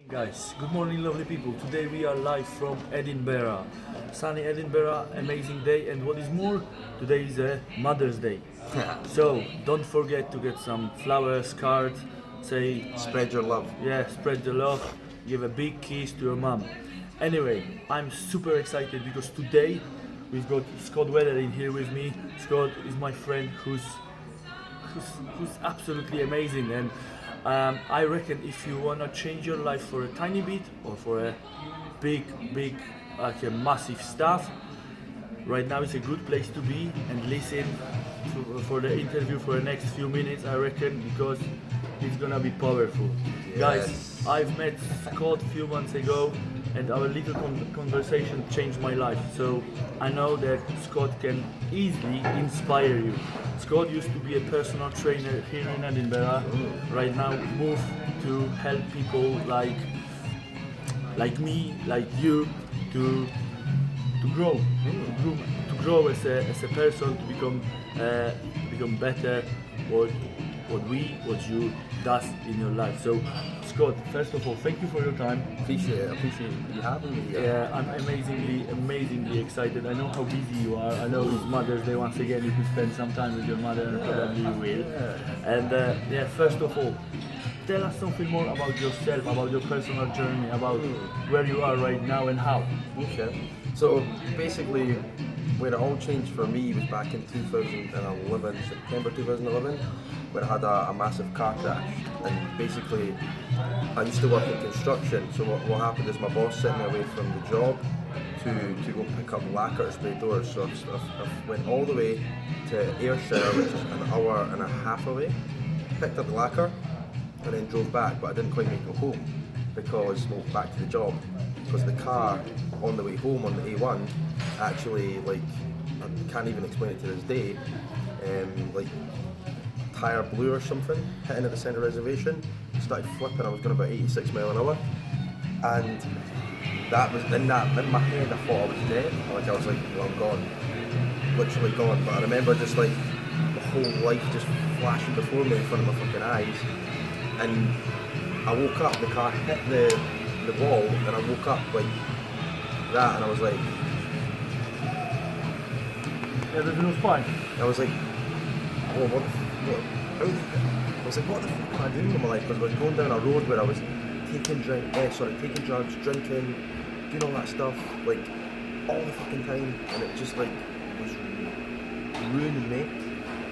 Guys, good morning, lovely people. Today we are live from Edinburgh. Sunny Edinburgh, amazing day, and what is more, today is a Mother's Day. So don't forget to get some flowers, cards, say, Spread your love. yeah, spread the love, give a big kiss to your mom. Anyway, I'm super excited because today we've got Scott Weddell in here with me. Scott is my friend who's absolutely amazing, and I reckon if you wanna change your life for a tiny bit or for a big, like a massive stuff, right now is a good place to be and listen for the interview for the next few minutes, I reckon, because it's gonna be powerful. Yes. Guys, I've met Scott a few months ago and our little conversation changed my life. So I know that Scott can easily inspire you. Scott used to be a personal trainer here in Edinburgh. Right now moved to help people like me, like you, to grow, to grow as a person, to become better. What you does in your life. So, Scott, first of all, thank you for your time. Appreciate you having me here. Yeah, I'm amazingly excited. I know how busy you are. I know it's Mother's Day once again. You could spend some time with your mother, and probably you will. And first of all, tell us something more about yourself, about your personal journey, about where you are right now and how. Okay. So basically, where it all changed for me was back in 2011, September 2011, when I had a massive car crash. And basically, I used to work in construction. So what happened is my boss sent me away from the job to go pick up lacquer to spray doors. So I went all the way to Ayrshire, which is an hour and a half away, picked up the lacquer, and then drove back. But I didn't quite make it home back to the job, because the car on the way home on the A1 actually, like, I can't even explain it to this day, like, tyre blew or something, hitting at the centre reservation, started flipping. I was going about 86 mile an hour, and that was in my head. I thought I was dead. Like, I was like, well, I'm gone, literally gone. But I remember just like the whole life just flashing before me in front of my fucking eyes, and I woke up, the car hit the wall, and I woke up like that, and I was like, Everything was fine. I was like, oh, I was like, what the fuck am I doing with my life? Because I was going down a road where I was taking drugs, drinking, doing all that stuff, like, all the fucking time, and it just like was ruining me.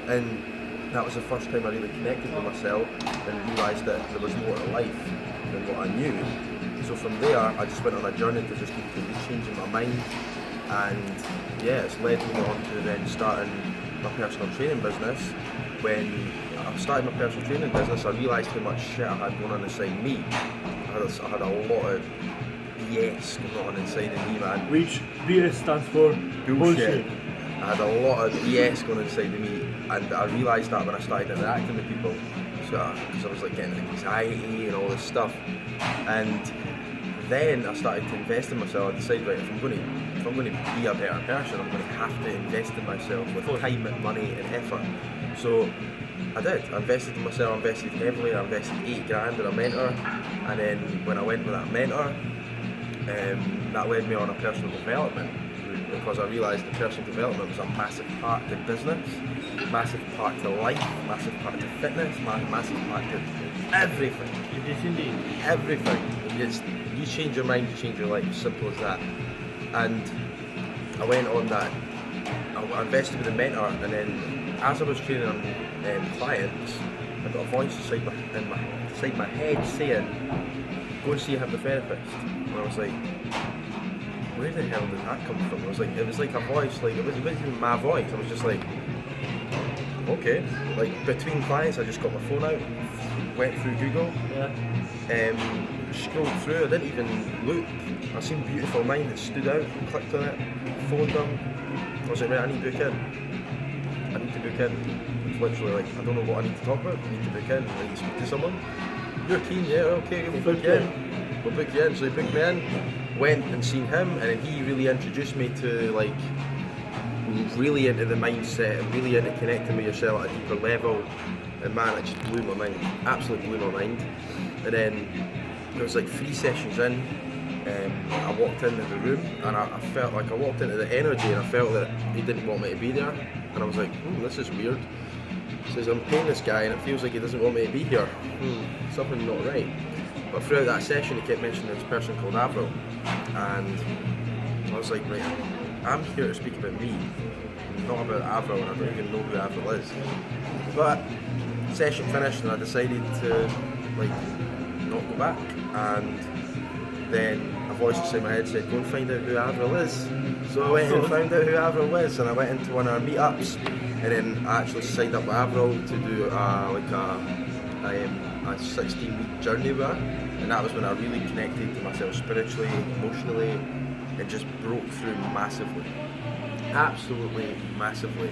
And that was the first time I really connected with myself and realised that there was more to life than what I knew. So from there, I just went on a journey to just keep changing my mind, and yeah, it's led me on to then starting my personal training business. When I started my personal training business, I realised how much shit I had going on inside me. I had a lot of BS going on inside of me, man. Which BS stands for bullshit. I had a lot of BS going inside of me, and I realised that when I started interacting with people. So, because I was like getting anxiety and all this stuff, and then I started to invest in myself. I decided, right, if I'm going to be a better person, I'm going to have to invest in myself with time and money and effort. So I did. I invested in myself. I invested heavily. I invested $8,000 in a mentor, and then when I went with that mentor, that led me on a personal development, because I realised that personal development was a massive part to business, massive part to life, massive part to fitness, massive part to everything. It is indeed. Everything. You change your mind, you change your life. Simple as that. And I went on that. I invested with a mentor, and then as I was training clients, I got a voice inside my head saying, "Go and see a hypnotherapist." And I was like, where the hell did that come from? It was like a voice, like it wasn't even my voice. I was just like, okay. Like, between clients, I just got my phone out, went through Google, scrolled through. I didn't even look. I seen Beautiful Mind that stood out, clicked on it, phoned them. I was like, right, I need to book in. It's literally like, I don't know what I need to talk about. I need to book in. I need to speak to someone. You're keen, yeah? Okay, we'll book you in. We'll book you in. So he booked me in. Went and seen him, and then he really introduced me to, like, really into the mindset and really into connecting with yourself at a deeper level. And man, it just blew my mind. Absolutely blew my mind. And then it was like 3 sessions in. I walked into the room and I felt like I walked into the energy and I felt that he didn't want me to be there. And I was like, this is weird. He says, I'm paying this guy and it feels like he doesn't want me to be here. Something not right. But throughout that session, he kept mentioning this person called Avril. And I was like, right, I'm here to speak about me, not about Avril, and I don't even know who Avril is. But session finished and I decided to not go back. And then a voice inside my head said, go and find out who Avril is. So I went and found out who Avril was, and I went into one of our meetups, and then I actually signed up with Avril to do a 16-week journey with her. And that was when I really connected to myself spiritually, emotionally, and just broke through massively. Absolutely massively.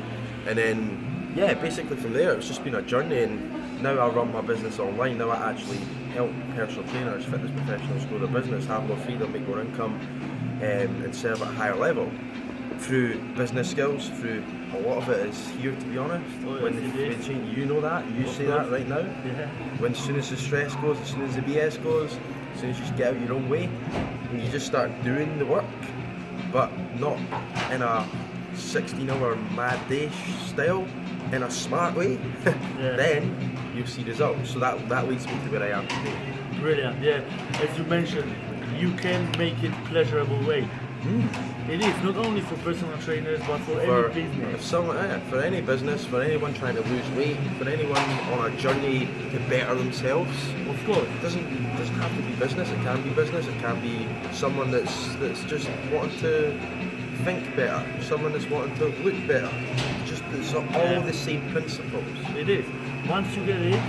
And then, yeah, basically from there, it's just been a journey, and now I run my business online. Now I actually help personal trainers, fitness professionals grow their business, have more freedom, make more income, and serve at a higher level. Through business skills, through a lot of it is here, to be honest. You know that, you say that right now. Yeah. When as soon as the stress goes, as soon as the BS goes, as soon as you just get out your own way, and you just start doing the work, but not in a 16-hour mad day style, in a smart way, then you'll see results. So that leads me to where I am today. Brilliant, yeah. As you mentioned, you can make it pleasurable way. It is, not only for personal trainers, but for any business. For any business, for anyone trying to lose weight, for anyone on a journey to better themselves. Of course. It doesn't have to be business, it can be business, it can be someone that's just wanting to think better, someone that's wanting to look better. It's all the same principles. It is. Once you get it,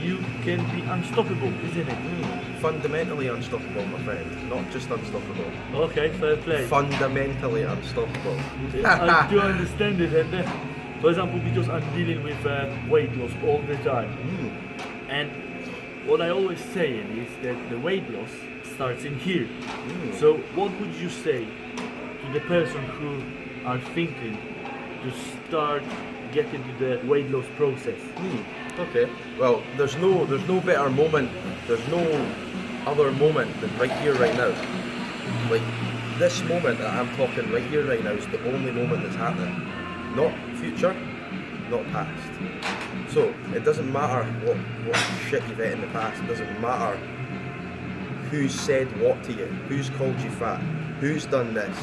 you can be unstoppable, isn't it? Fundamentally unstoppable, my friend. Not just unstoppable. Okay, fair play. Fundamentally unstoppable. I do understand it, and for example, because I'm dealing with weight loss all the time, and what I always say is that the weight loss starts in here. So what would you say to the person who are thinking to start getting to the weight loss process? Okay. Well, there's no better moment. There's no other moment than right here, right now. Like this moment that I'm talking right here, right now is the only moment that's happening. Not future, not past. So it doesn't matter what shit you've ate in the past. It doesn't matter who said what to you, who's called you fat, who's done this,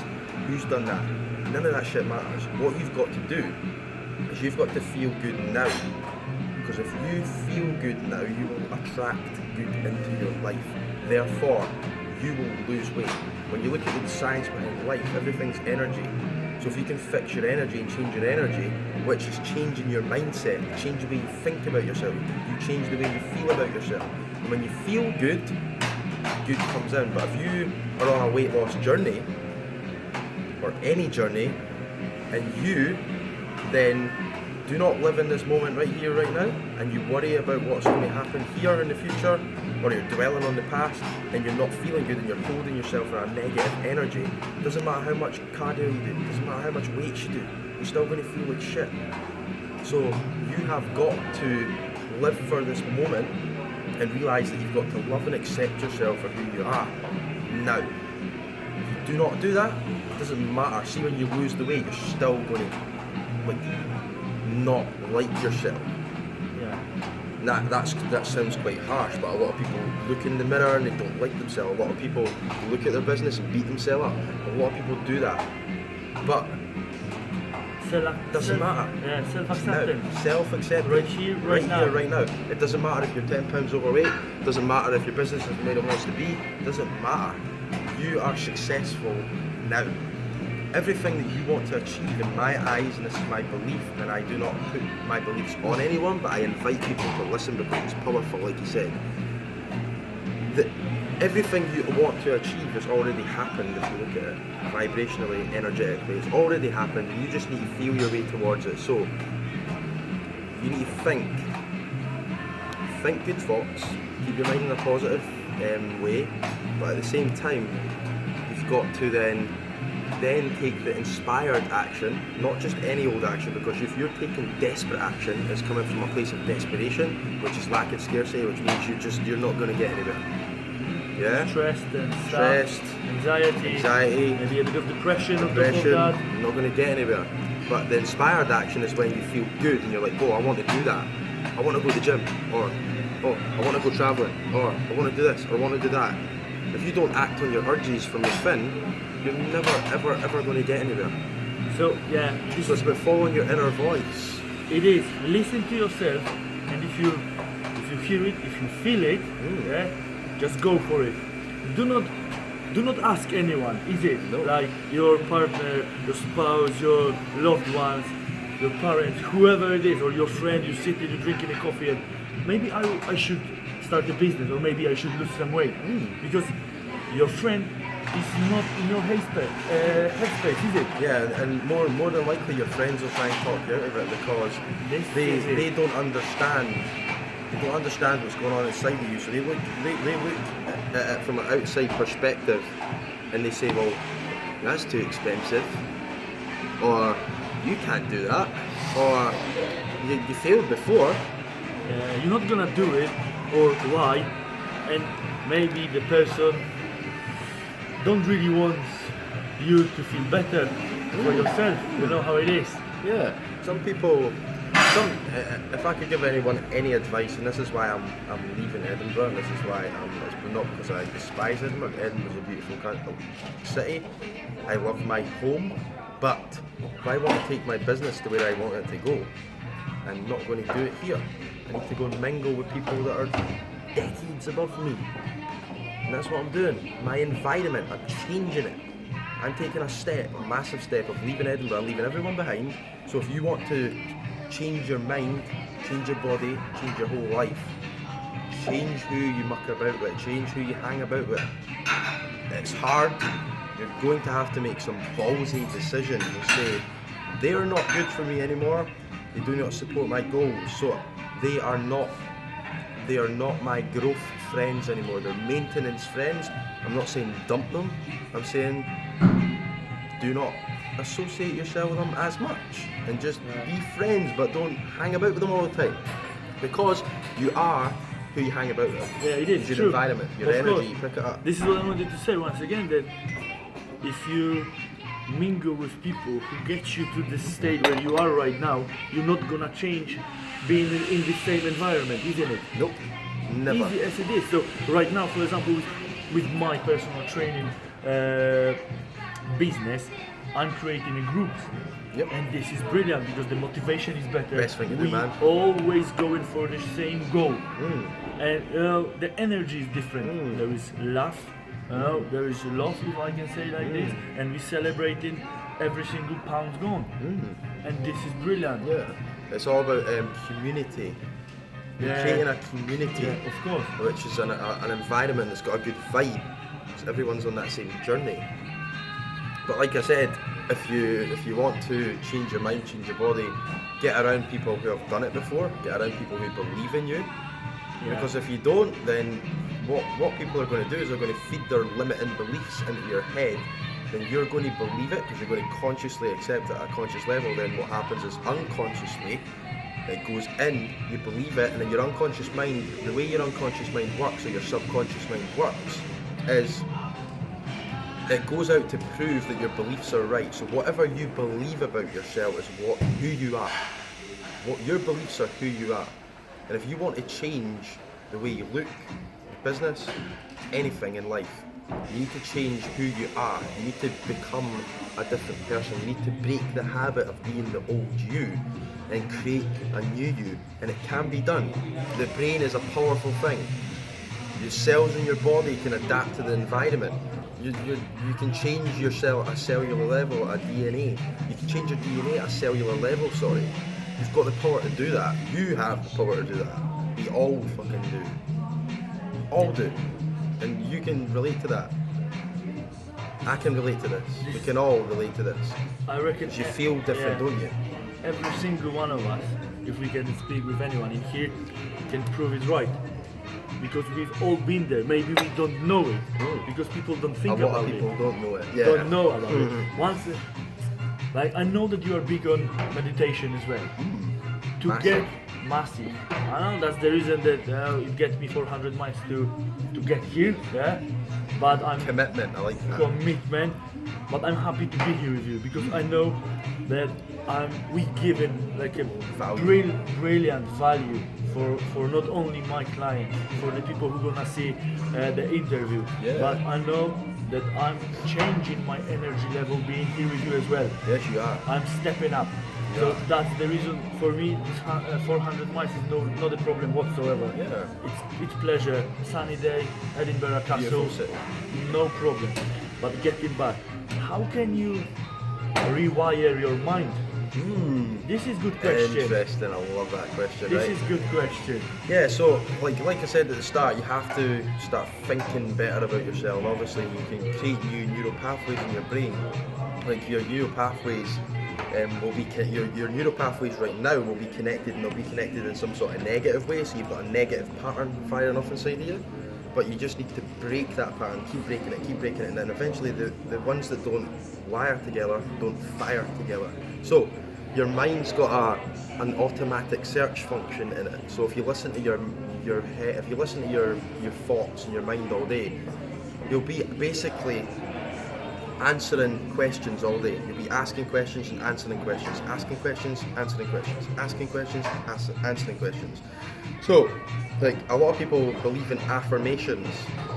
who's done that. None of that shit matters. What you've got to do is you've got to feel good now. Because if you feel good now, you will attract good into your life. Therefore, you will lose weight. When you look at the science behind life, everything's energy. So if you can fix your energy and change your energy, which is changing your mindset, change the way you think about yourself, you change the way you feel about yourself. And when you feel good, good comes in. But if you are on a weight loss journey, or any journey, and you then do not live in this moment right here, right now, and you worry about what's going to happen here in the future, or you're dwelling on the past, and you're not feeling good, and you're holding yourself in a negative energy, it doesn't matter how much cardio you do, it doesn't matter how much weight you do, you're still going to feel like shit. So you have got to live for this moment and realise that you've got to love and accept yourself for who you are now. If you do not do that, it doesn't matter. See, when you lose the weight, you're still going to not like yourself. That sounds quite harsh, but a lot of people look in the mirror and they don't like themselves. A lot of people look at their business and beat themselves up. A lot of people do that, but doesn't matter. Yeah, self-acceptance. Self-acceptance. Right here, right now. It doesn't matter if you're 10 pounds overweight. It doesn't matter if your business is made it wants to be. It doesn't matter. You are successful now. Everything that you want to achieve in my eyes, and this is my belief, and I do not put my beliefs on anyone, but I invite people to listen because it's powerful, like you said. That everything you want to achieve has already happened if you look at it vibrationally, energetically. It's already happened, and you just need to feel your way towards it. So you need to think good thoughts, keep your mind in a positive way, but at the same time, you've got to then take the inspired action, not just any old action, because if you're taking desperate action, it's coming from a place of desperation, which is lack of scarcity, which means you're not going to get anywhere. Yeah. stressed and stuff, Stressed, anxiety, maybe a bit of depression on top of depression, that. you're not going to get anywhere. But the inspired action is when you feel good and you're like, oh, I want to do that. I want to go to the gym, or oh, I want to go travelling, or I want to do this, or I want to do that. If you don't act on your urges from within, you're never, ever, ever going to get anywhere. So yeah, So it's about following your inner voice. it is. Listen to yourself, and if you hear it, if you feel it, yeah, just go for it. Do not ask anyone. Is it No. like your partner, your spouse, your loved ones, your parents, whoever it is, or your friend? You sit and you're drinking a coffee, and maybe I should start a business, or maybe I should lose some weight, because your friend is not in your headspace, is it? Yeah, and more than likely your friends will try and talk you out of it because This is it. they don't understand. They don't understand what's going on inside of you, so they look at it from an outside perspective, and they say, "Well, that's too expensive," or "You can't do that," or "You failed before." You're not gonna do it, or why? And maybe the person don't really want you to feel better for yourself. You know how it is. Yeah, some people. If I could give anyone any advice, and this is why I'm leaving Edinburgh, and this is why it's not because I despise Edinburgh. Edinburgh's a beautiful city. I love my home, but if I want to take my business to where I want it to go, I'm not going to do it here. I need to go and mingle with people that are decades above me, and that's what I'm doing. My environment, I'm changing it. I'm taking a massive step of leaving Edinburgh, leaving everyone behind. So if you want to change your mind, change your body, change your whole life, change who you muck about with, change who you hang about with. It's hard. You're going to have to make some ballsy decisions and say, they are not good for me anymore. They do not support my goals. So they are not my growth friends anymore. They're maintenance friends. I'm not saying dump them. I'm saying do not associate yourself with them as much, and just be friends, but don't hang about with them all the time, because you are who you hang about with. Yeah, it is Your true. environment, your Of energy, course. you pick it up. This is what I wanted to say once again, that if you mingle with people who get you to the state where you are right now, you're not gonna change being in the same environment, isn't it? Nope, never. Easy as it is. So right now, for example, with my personal training business, I'm creating a group. Yep. And this is brilliant because the motivation is better. Best thing to do, we man. always going for the same goal. And the energy is different. There is laugh, there is love, if I can say like this, and we celebrating every single pound gone. And this is brilliant. Yeah, it's all about community. You're Yeah. creating a community, Yeah, of course. which is an environment that's got a good vibe. So everyone's on that same journey. But like I said, if you want to change your mind, change your body, get around people who have done it before. Get around people who believe in you. Yeah. Because if you don't, then what people are going to do is they're going to feed their limiting beliefs into your head. Then you're going to believe it because you're going to consciously accept it at a conscious level. Then what happens is unconsciously it goes in, you believe it, and then your unconscious mind, the way your unconscious mind works or your subconscious mind works is it goes out to prove that your beliefs are right. So whatever you believe about yourself is who you are. What your beliefs are who you are. And if you want to change the way you look, your business, anything in life, you need to change who you are. You need to become a different person. You need to break the habit of being the old you and create a new you. And it can be done. The brain is a powerful thing. Your cells in your body can adapt to the environment. You can change your cell at a cellular level, a DNA. You can change your DNA at a cellular level, sorry. You've got the power to do that. You have the power to do that. We all fucking do. All do. And you can relate to that. I can relate to this. We can all relate to this. I reckon You feel different, don't you? Every single one of us, if we can speak with anyone in here, can prove it right. Because we've all been there. Maybe we don't know it. Because people don't think A lot about of people it. don't know it. Yeah. Don't know about it. Once, like I know that you are big on meditation as well. To Massive. massive. I know that's the reason that it gets me 400 miles to get here. Yeah, but I'm Commitment, I like that. commitment. But I'm happy to be here with you because I know that we given like a Value. brilliant value for not only my clients, for the people who gonna see the interview, Yeah. but I know that I'm changing my energy level being here with you as well. Yes, you are. I'm stepping up. So Yeah. that's the reason for me this 400 miles is not a problem whatsoever. Yeah. It's pleasure. Sunny day, Edinburgh Castle, Beautiful city. no problem. But getting back, how can you rewire your mind? This is good question. Interesting, I love that question. This right? is good question. Yeah, so like I said at the start, you have to start thinking better about yourself. Obviously, you can create new neural pathways in your brain. Like your neural pathways will be your neural pathways right now will be connected, and they'll be connected in some sort of negative way. So you've got a negative pattern firing off inside of you. But you just need to break that pattern, keep breaking it, and then eventually the ones that don't wire together don't fire together. So your mind's got an automatic search function in it. So if you listen to your head, if you listen to your thoughts in your mind all day, you'll be basically answering questions all day. You'll be asking questions and answering questions, asking questions, answering questions, asking questions, answering questions. So, like, a lot of people believe in affirmations,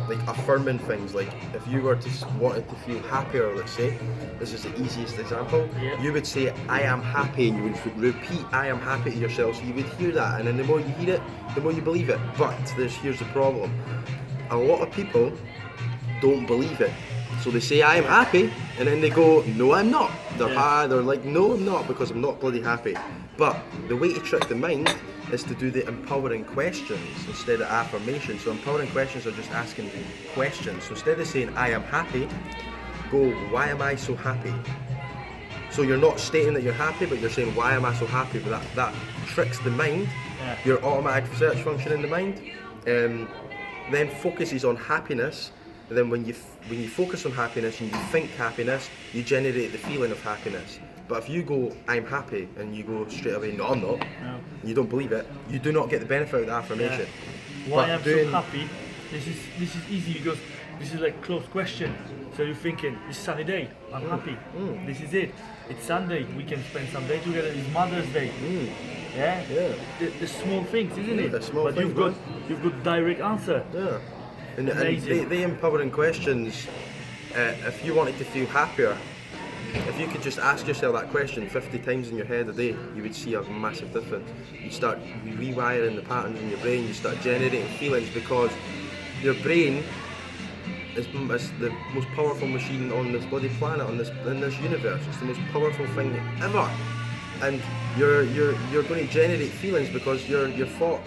like affirming things. Like, if you were to wanted to feel happier, let's say, this is the easiest example. Yeah. You would say, "I am happy," and you would repeat, "I am happy" to yourself. So you would hear that, and then the more you hear it, the more you believe it. But here's the problem: a lot of people don't believe it. So they say, "I am happy," and then they go, "No, I'm not." They're like, "No, I'm not, because I'm not bloody happy." But the way to trick the mind is to do the empowering questions instead of affirmations. So empowering questions are just asking questions. So instead of saying, "I am happy," go, "Why am I so happy?" So you're not stating that you're happy, but you're saying, "Why am I so happy?" But that tricks the mind, your automatic search function in the mind, then focuses on happiness. And then when you focus on happiness and you think happiness, you generate the feeling of happiness. But if you go, "I'm happy," and you go straight away, "No, I'm not," and you don't believe it, you do not get the benefit of the affirmation. Why But I'm so happy? This is easy because this is like closed question. So you're thinking, it's sunny day, I'm happy. This is it. It's Sunday, we can spend some day together. It's Mother's Day. Yeah. The small things, isn't it? The small but things, you've got direct answer. Yeah. And Amazing. the empowering questions, if you wanted to feel happier, if you could just ask yourself that question 50 times in your head a day, you would see a massive difference. You start rewiring the patterns in your brain, you start generating feelings, because your brain is the most powerful machine on this bloody planet, in this universe. It's the most powerful thing ever. And you're going to generate feelings because your thought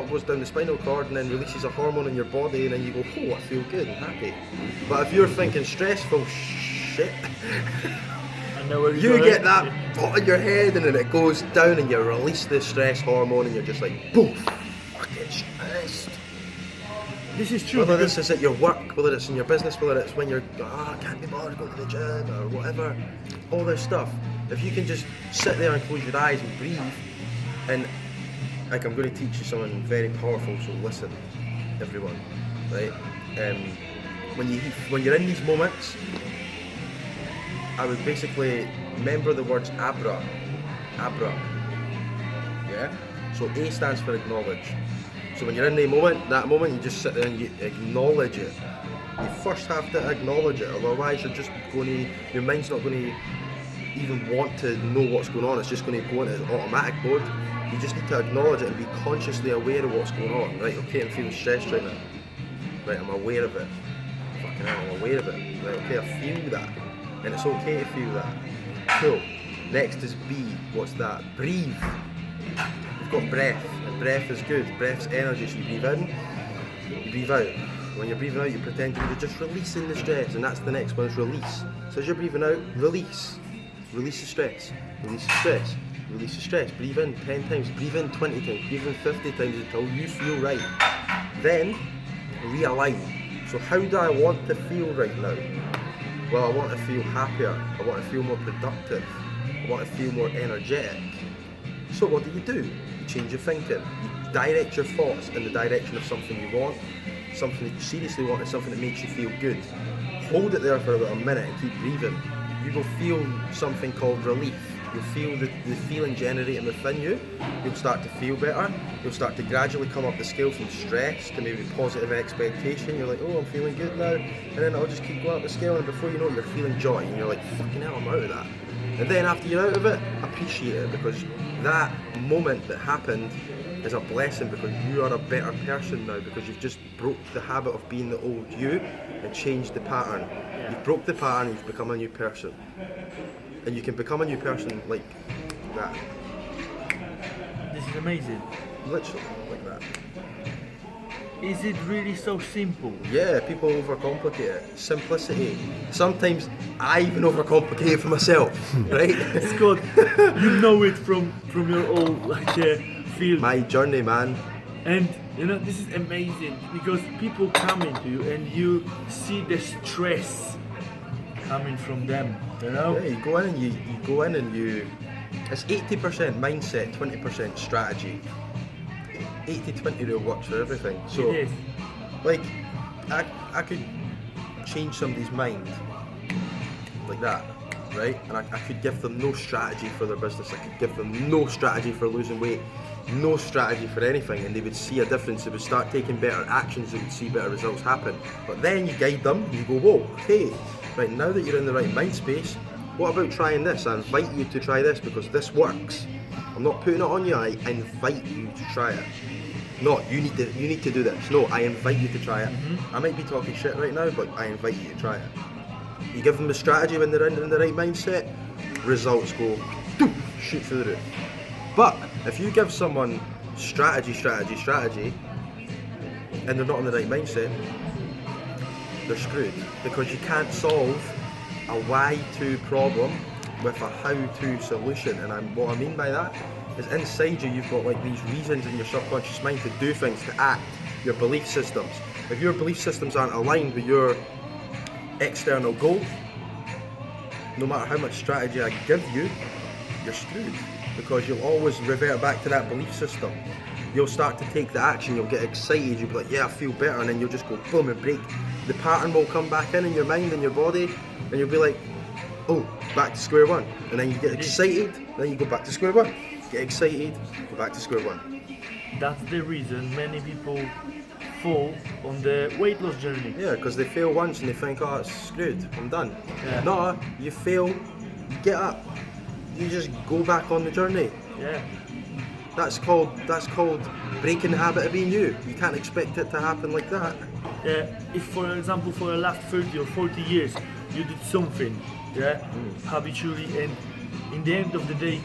goes down the spinal cord and then releases a hormone in your body, and then you go, "Oh, I feel good and happy." But if you're thinking stressful shit, you get that thought in your head, and then it goes down, and you release the stress hormone, and you're just like, boom, fucking stressed. This is true. Whether this is at your work, whether it's in your business, whether it's when you're, I can't be bothered to go to the gym or whatever, all this stuff. If you can just sit there and close your eyes and breathe, and like, I'm going to teach you something very powerful, so listen, everyone, right? When you're in these moments, I would basically remember the words abra, yeah? So A stands for acknowledge. So when you're in that moment, you just sit there and you acknowledge it. You first have to acknowledge it, otherwise your mind's not going to even want to know what's going on. It's just going to go into automatic mode. You just need to acknowledge it and be consciously aware of what's going on. Right, okay, I'm feeling stressed right now. Right, I'm aware of it. Fucking hell, I'm aware of it. Right, okay, I feel that. And it's okay to feel that. Cool. Next is B. What's that? Breathe. You've got breath, and breath is good. Breath's energy. So you breathe in, you breathe out. When you're breathing out, you're pretending you're just releasing the stress, and that's the next one, is release. So as you're breathing out, release. Release the stress. Release the stress. Release the stress. Breathe in 10 times. Breathe in 20 times. Breathe in 50 times until you feel right. Then realign. So how do I want to feel right now? Well, I want to feel happier. I want to feel more productive. I want to feel more energetic. So what do? You change your thinking. You direct your thoughts in the direction of something you want, something that you seriously want, and something that makes you feel good. Hold it there for about a minute and keep breathing. You will feel something called relief. You'll feel the feeling generating within you. You'll start to feel better. You'll start to gradually come up the scale from stress to maybe positive expectation. You're like, oh, I'm feeling good now. And then it'll just keep going up the scale, and before you know it, you're feeling joy. And you're like, fucking hell, I'm out of that. And then after you're out of it, appreciate it, because that moment that happened is a blessing, because you are a better person now, because you've just broke the habit of being the old you and changed the pattern. You've broke the pattern, you've become a new person. And you can become a new person like that. This is amazing. Literally, like that. Is it really so simple? Yeah, people overcomplicate it. Simplicity. Sometimes I even overcomplicate it for myself, right? Scott, you know it from your old field. My journey, man. And you know, this is amazing, because people come into you and you see the stress coming from them, you know? Yeah, you go in and you go in and you. It's 80% mindset, 20% strategy. 80-20 rule works for everything. So, It is. like, I could change somebody's mind like that, right? And I could give them no strategy for their business. I could give them no strategy for losing weight, no strategy for anything, and they would see a difference. They would start taking better actions. They would see better results happen. But then you guide them. You go, whoa, hey, right, now that you're in the right mind space, what about trying this? I invite you to try this because this works. I'm not putting it on you. I invite you to try it. No, you need to do this. No, I invite you to try it. I might be talking shit right now, but I invite you to try it. You give them the strategy when they're in the right mindset, results go shoot through the roof. But if you give someone strategy, and they're not in the right mindset, they're screwed, because you can't solve a why-to problem with a how-to solution. And what I mean by that is, inside you, you've got like these reasons in your subconscious mind to do things, to act, your belief systems. If your belief systems aren't aligned with your external goal, no matter how much strategy I give you, you're screwed, because you'll always revert back to that belief system. You'll start to take the action, you'll get excited, you'll be like, yeah, I feel better, and then you'll just go boom and break. The pattern will come back in your mind and your body, and you'll be like, oh, back to square one. And then you get excited, then you go back to square one. Get excited, go back to square one. That's the reason many people fall on the weight loss journey. Yeah, because they fail once and they think, oh, it's screwed, I'm done. Yeah. No, you fail, you get up. You just go back on the journey. Yeah. That's called breaking the habit of being you. You can't expect it to happen like that. If, for example, for the last 30 or 40 years, you did something, habitually, and in the end of the day,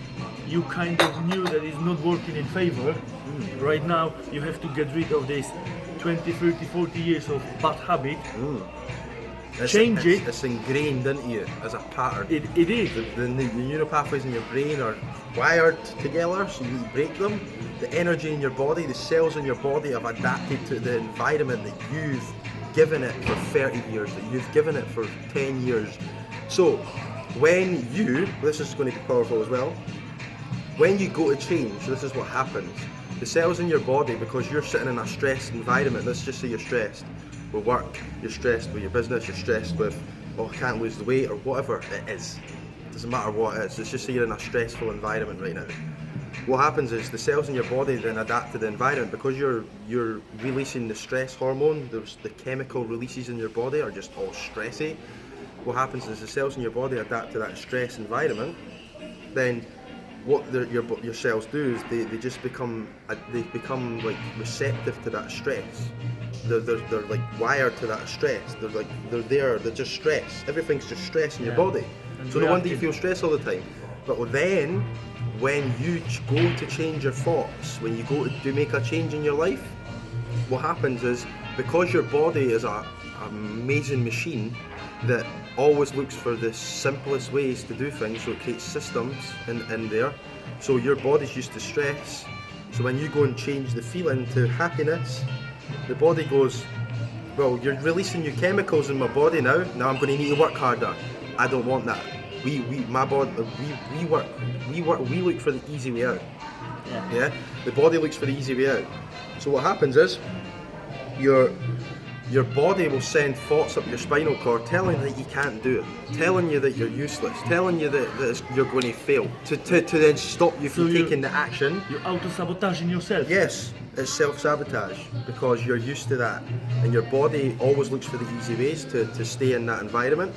you kind of knew that it's not working in favor. Right now, you have to get rid of this 20, 30, 40 years of bad habit. Change it. It's ingrained into you as a pattern. It is. The neural pathways in your brain are wired together, so you need to break them. The energy in your body, the cells in your body have adapted to the environment that you've given it for 30 years, that you've given it for 10 years. So, when this is going to be powerful as well, when you go to change, this is what happens. The cells in your body, because you're sitting in a stressed environment, let's just say you're stressed with work, you're stressed with your business, you're stressed with, oh, I can't lose the weight, or whatever it is. It doesn't matter what it is, let's just say you're in a stressful environment right now. What happens is the cells in your body then adapt to the environment, because you're releasing the stress hormone. The chemical releases in your body are just all stressy. What happens is the cells in your body adapt to that stress environment. Then what your cells do is they just become like receptive to that stress. They're like wired to that stress. They're just stress. Everything's just stress in your body. So no wonder you feel stress all the time. But then, when you go to change your thoughts, when you go to make a change in your life, what happens is, because your body is an amazing machine that always looks for the simplest ways to do things, so it creates systems in there. So your body's used to stress. So when you go and change the feeling to happiness, the body goes, well, you're releasing new chemicals in my body now. Now I'm going to need to work harder. I don't want that. We look for the easy way out. Yeah. The body looks for the easy way out. So what happens is your body will send thoughts up your spinal cord telling you that you can't do it, telling you that you're useless, telling you that you're going to fail, to then stop you from taking the action. You're auto-sabotaging yourself. Yes, it's self-sabotage because you're used to that, and your body always looks for the easy ways to stay in that environment.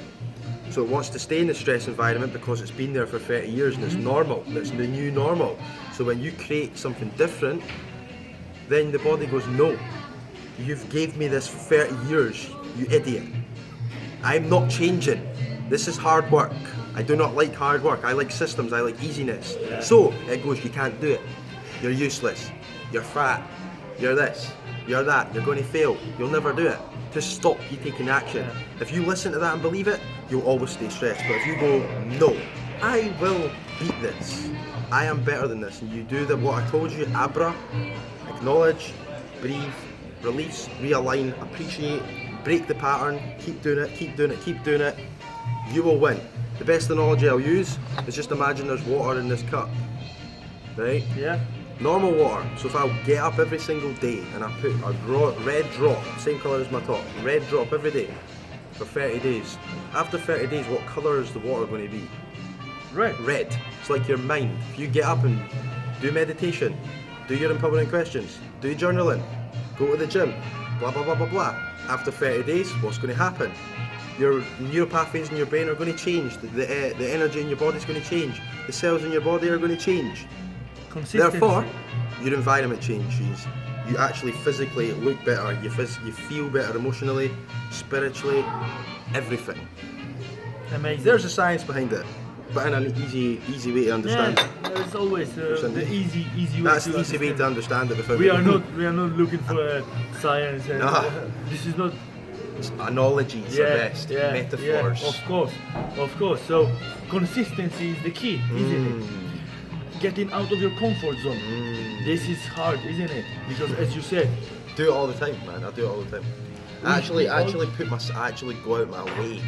So it wants to stay in the stress environment because it's been there for 30 years and it's normal, it's the new normal. So when you create something different, then the body goes, no, you've gave me this for 30 years, you idiot. I'm not changing. This is hard work. I do not like hard work. I like systems, I like easiness. Yeah. So it goes, you can't do it. You're useless. You're fat. You're this. You're that. You're going to fail. You'll never do it. To stop you taking action. Yeah. If you listen to that and believe it, you'll always stay stressed. But if you go, no, I will beat this. I am better than this. And you do what I told you, ABRA, acknowledge, breathe, release, realign, appreciate, break the pattern, keep doing it, keep doing it, keep doing it, you will win. The best analogy I'll use is just imagine there's water in this cup, right? Yeah. Normal water. So if I get up every single day and I put a red drop, same colour as my top, red drop every day for 30 days. After 30 days, what colour is the water going to be? Red. Red. It's like your mind. If you get up and do meditation, do your empowering questions, do journaling, go to the gym, blah blah blah blah blah. After 30 days, what's going to happen? Your neuropathways in your brain are going to change. The energy in your body is going to change. The cells in your body are going to change. Consistency. Therefore, your environment changes. You actually physically look better. You feel better emotionally, spiritually, everything. Amazing. There's a science behind it, but in an easy way to understand. Yeah, there's always the easy way. That's to the easy way to understand it. Without We are not looking for science. And, No. This is not. Analogies are best, metaphors. Yeah, of course. So consistency is the key, isn't it? Getting out of your comfort zone. This is hard, isn't it? Because as you said, Do it all the time, man. I do it all the time. I actually go out my way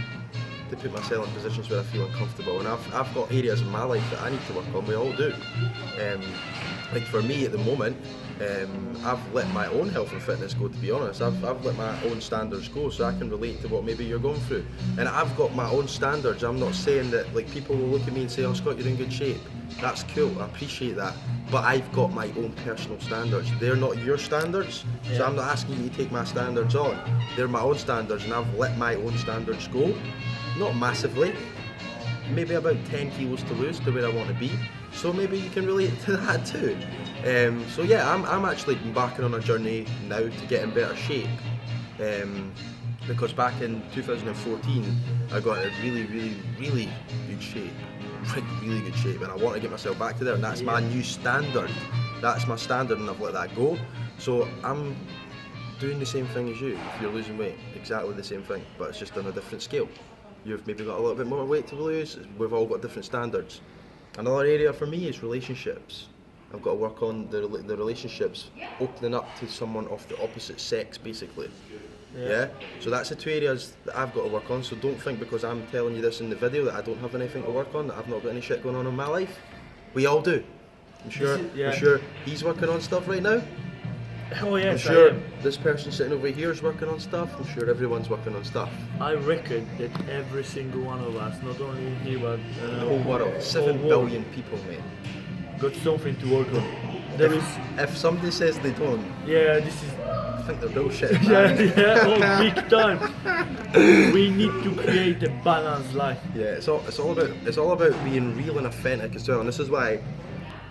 to put myself in positions where I feel uncomfortable, and I've got areas in my life that I need to work on. We all do. Like for me at the moment, I've let my own health and fitness go, to be honest. I've let my own standards go so I can relate to what maybe you're going through. And I've got my own standards. I'm not saying that, like, people will look at me and say, oh Scott, you're in good shape. That's cool, I appreciate that. But I've got my own personal standards. They're not your standards, so I'm not asking you to take my standards on. They're my own standards, and I've let my own standards go. Not massively, maybe about 10 kilos to lose to where I want to be. So maybe you can relate to that too. So yeah, I'm actually embarking on a journey now to get in better shape. Because back in 2014, I got in really good shape. Really good shape, and I want to get myself back to there, and that's my new standard. That's my standard, and I've let that go. So I'm doing the same thing as you. If you're losing weight, exactly the same thing, but it's just on a different scale. You've maybe got a little bit more weight to lose. We've all got different standards. Another area for me is relationships. I've got to work on the relationships, opening up to someone of the opposite sex, basically. Yeah. So that's the two areas that I've got to work on. So don't think because I'm telling you this in the video that I don't have anything to work on, that I've not got any shit going on in my life. We all do. I'm sure he's working on stuff right now. oh yes, I'm sure I am. this person sitting over here is working on stuff. I'm sure everyone's working on stuff. I reckon that every single one of us, not only here but The whole world, 7 billion people, mate. got something to work on. There is, If somebody says they don't, this is, I think they're bullshit, man. big time. We need to create a balanced life. Yeah, it's all about being real and authentic as well. And this is why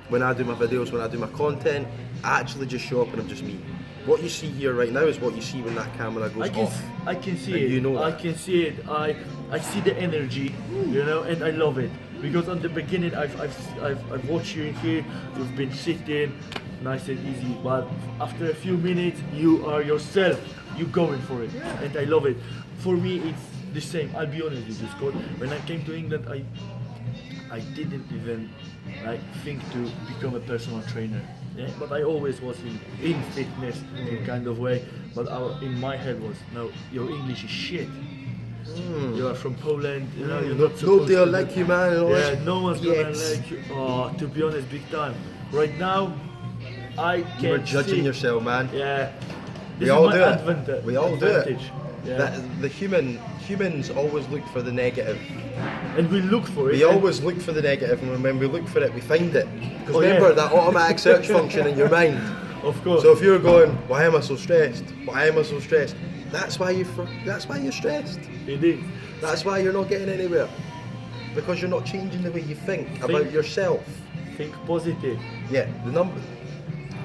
when I do my videos, when I do my content, I actually just show up and I'm just me. What you see here right now is what you see when that camera goes off. I can see And it. you know I that. can see it. I see the energy, and I love it. Because on the beginning, I've watched you in here. You've been sitting, nice and easy. But after a few minutes, you are yourself. You're going for it, and I love it. For me, it's the same. I'll be honest with you, Scott. When I came to England, I didn't even think to become a personal trainer. Yeah, but I always was in fitness in kind of way. But in my head was, no, your English is shit. You are from Poland, you're not supposed Nobody will to like you, man. Yeah, no one's gonna Yes. like you. Oh, to be honest, big time. Right now, I can You were judging see. yourself, man. Yeah. We This all is do my it. We all do it. advantage. Yeah. The humans always look for the negative. And we look for it. We and- always look for the negative, and when we look for it, we find it. Because Oh, remember yeah. that automatic search function in your mind. Of course. So if you're going, why am I so stressed? Why am I so stressed? That's why you're stressed. It is. That's why you're not getting anywhere. Because you're not changing the way you think about yourself. Think positive. Yeah,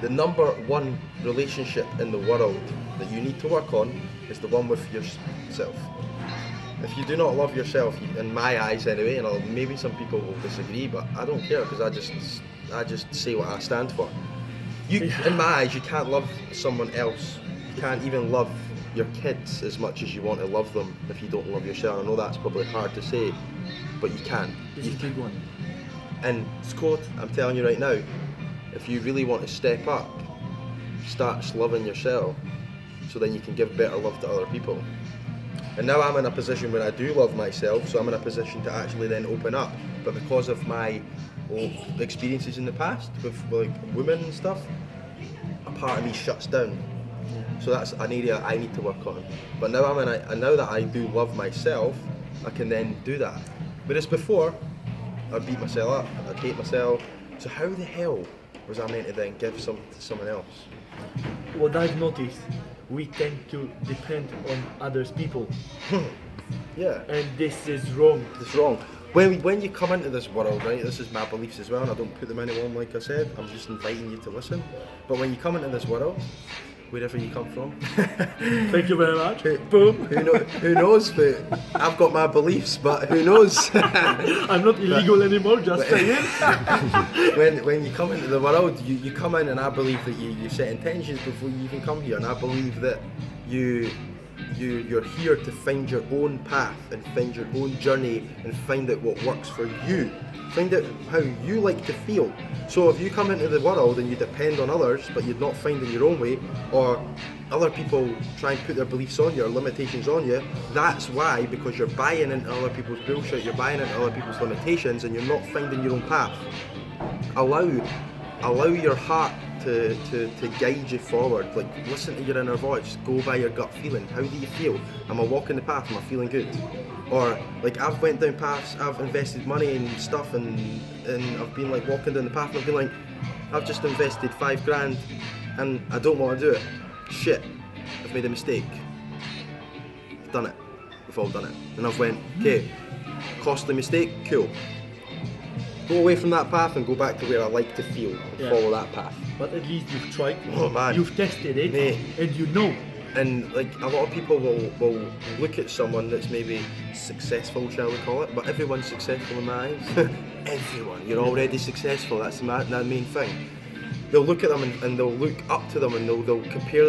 the number one relationship in the world that you need to work on is the one with yourself. If you do not love yourself, in my eyes anyway, and maybe some people will disagree, but I don't care because I just say what I stand for. In my eyes, you can't love someone else. You can't even love your kids as much as you want to love them if you don't love yourself. I know that's probably hard to say, but you can. This is a big one. And Scott, I'm telling you right now, if you really want to step up, start loving yourself, so then you can give better love to other people. And now I'm in a position where I do love myself, so I'm in a position to actually then open up. But because of my experiences in the past with like women and stuff, a part of me shuts down. So that's an area I need to work on. But now now that I do love myself, I can then do that. Whereas before, I'd beat myself up, I'd hate myself. So how the hell was I meant to then give something to someone else? What I've noticed, we tend to depend on others people, Yeah. and this is wrong. It's wrong. When you come into this world, right, this is my beliefs as well, and I don't put them anyone like I said, I'm just inviting you to listen. But when you come into this world, wherever you come from, Thank you very much. Boom. who knows, but I've got my beliefs, but who knows? I'm not illegal anymore, just saying. when you come into the world, you come in and I believe that you set intentions before you even come here, and I believe that you're here to find your own path and find your own journey and find out what works for you. Find out how you like to feel. So if you come into the world and you depend on others but you're not finding your own way, or other people try and put their beliefs on you or limitations on you, that's why, because you're buying into other people's bullshit, you're buying into other people's limitations and you're not finding your own path. Allow your heart to guide you forward. Like, listen to your inner voice, go by your gut feeling. How do you feel? Am I walking the path? Am I feeling good? Or like, I've went down paths, I've invested money in stuff, and I've been like walking down the path and I've been like, I've just invested $5,000 and I don't want to do it. Shit, I've made a mistake. I've done it. We've all done it. And I've went, okay, costly mistake, cool. Go away from that path and go back to where I like to feel and follow that path. But at least you've tried. Oh man. You've tested it, Mate. and you know. And like, a lot of people will look at someone that's maybe successful, shall we call it, but everyone's successful in my eyes. Everyone, you're already successful, that's the main thing. They'll look at them and they'll look up to them and they'll compare